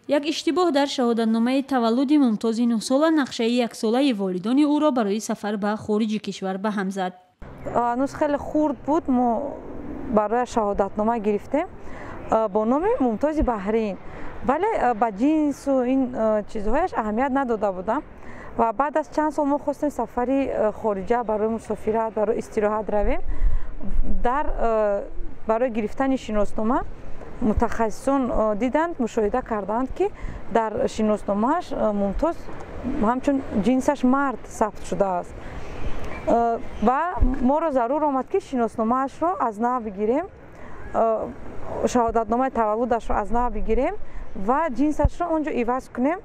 як иштибоҳ дар шаҳодатномаи таваллуди мумтози 9 сола нақшаи яксолаи волидони ӯро барои сафар ба хориҷи кишвар ба ҳам зад. ҳанӯз хеле хурд буд, мо барои шаҳодатнома гирифтем бо номи Мумтози Баҳрин, вале ба ҷинсу ин чизҳояш аҳамият надода будам ва баъд аз чанд сол мо хостем сафари хориҷа барои мусофират, барои истироҳат равем. Барои гирифтани шиноснома мутахассисон диданд, мушоҳида карданд, ки дар шиносномааш Мумтоз ҳамчун ҷинсаш мард сабт шудааст ва моро зарур омад, ки шиносномаашро аз нав бигирем, шаҳодатномаи таваллудашро аз нав бигирем ва ҷинсашро он ҷо иваз кунем.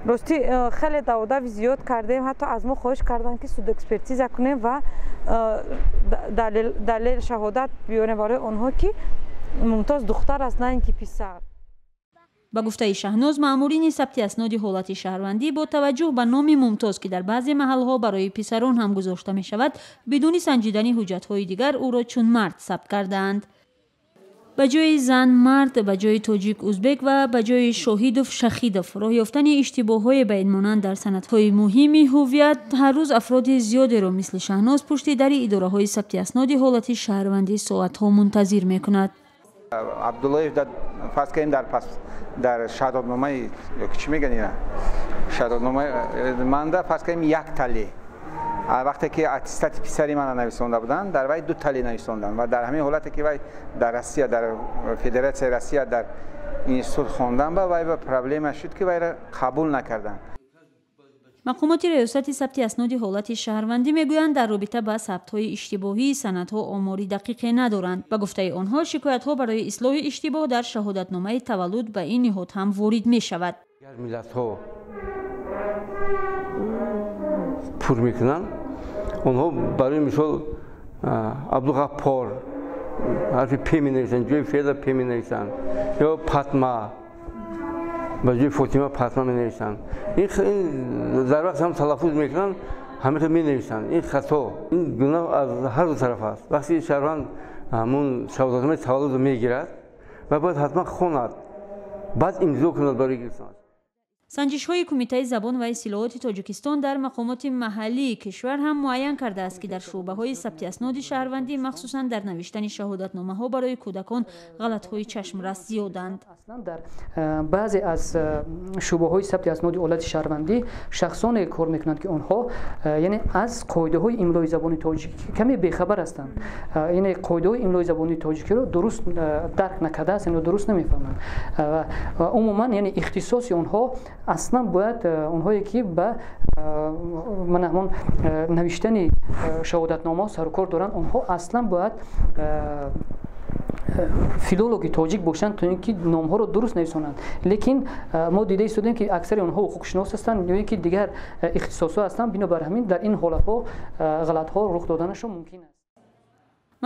Рости хеле даводави зиёд кардем, ҳатто аз мо хоҳиш карданд, ки судэкспертиза кунем ва далел шаҳодат биёрем барои онҳо, ки Мумтоз духтар аст, на ин ки писар. ба гуфтаи Шаҳноз, маъмурини сабти асноди ҳолати шаҳрвандӣ бо таваҷҷӯҳ ба номи Мумтоз, ки дар баъзе маҳалҳо барои писарон ҳам гузошта мешавад, бидуни санҷидани ҳуҷҷатҳои дигар ӯро чун мард сабт кардаанд. ба ҷои зан мард, ба ҷои тоҷик узбек ва ба ҷои Шоҳидов Шахидов роҳ ёфтани иштибоҳҳои байнмонанд дар санадҳои муҳими ҳуввият ҳар рӯз афроди зиёдеро мисли Шаҳноз пушти дари идораҳои сабти асноди ҳолати шаҳрвандӣ соатҳо мунтазир мекунад. Абдуллоев фарз кардем дар шаҳодатномаи чӣ мегӯянд ина шаҳодатномаи манда фарз кардем як тале. вақте ки аттестати писари мана нависонда буданд, дар вай 2 тале нависонданд ва дар ҳамин ҳолате ки вай дар Россия, дар Федератсияи Россия дар институт хондан ба вай проблема шуд, ки вайро қабул накарданд. мақомоти раёсати сабти асноди ҳолати шаҳрвандӣ мегӯянд, дар робита ба сабтҳои иштибоҳии санадҳо омори дақиқе надоранд. ба гуфтаи онҳо, шикоятҳо барои ислоҳи иштибоҳ дар шаҳодатномаи таваллуд ба ин ниҳод ҳам ворид мешавад. пур мекунанд, онҳо барои мисол Абдуғаффор ҳарфи п менависанд, ҷои феъла п менависанд, ё Патма ба ҷои Фотима Патма менависанд. ин дар вақт ҳам талаффуз мекунанд, ҳамеша менависанд. ин хато, ин гуноҳ аз ҳар ду тараф аст. вақти шаҳрванд ҳамун шаҳодатномаи таваллудро мегирад ва бояд ҳатман хонад, баъд имзо кунад барои гирифтан. санҷишҳои Кумитаи забон ва истлоҳоти Тоҷикистон дар мақомоти маҳаллии кишвар ҳам муайян кардааст, ки дар шӯъбаҳои сабти асноди шаҳрвандӣ, махсусан дар навиштани шаҳодатномаҳо барои кӯдакон, ғалатҳои чашмрас зиёданд. дар баъзе аз шӯъбаҳои сабти асноди ҳолати шаҳрвандӣ шахсоне кор мекунанд, ки онҳо яъне аз қоидаҳои имлои забони тоҷикӣ каме бехабар ҳастанд. яъне қоидаҳои имлои забони тоҷикиро дуруст дарк накардаанд, яъне дуруст намефаҳманд. умуман яъне ихтисоси онҳо аслан бояд онҳое ки ба ҳамон навиштани шаҳодатнома сарукор доранд, онҳо аслан бояд филологи тоҷик бошанд, то ин ки номҳоро дуруст нависонанд. лекин мо дида истодем, ки аксари онҳо ҳуқуқшинос ҳастанд ё ин ки дигар ихтисосҳо ҳастанд. бинобар ҳамин дар ин ҳолатҳо ғалатҳо рух доданашон мумкин аст.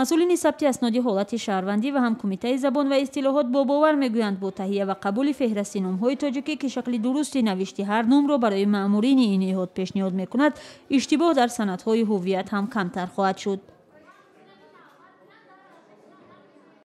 масъулини сабти асноди ҳолати шаҳрвандӣ ва ҳам Кумитаи забон ва истилоҳот бо бовар мегӯянд, бо таҳия ва қабули феҳристи номҳои тоҷикӣ, ки шакли дурусти навишти ҳар номро барои маъмурини ин ниҳод пешниҳод мекунад, иштибоҳ дар санадҳои ҳуввият ҳам камтар хоҳад шуд.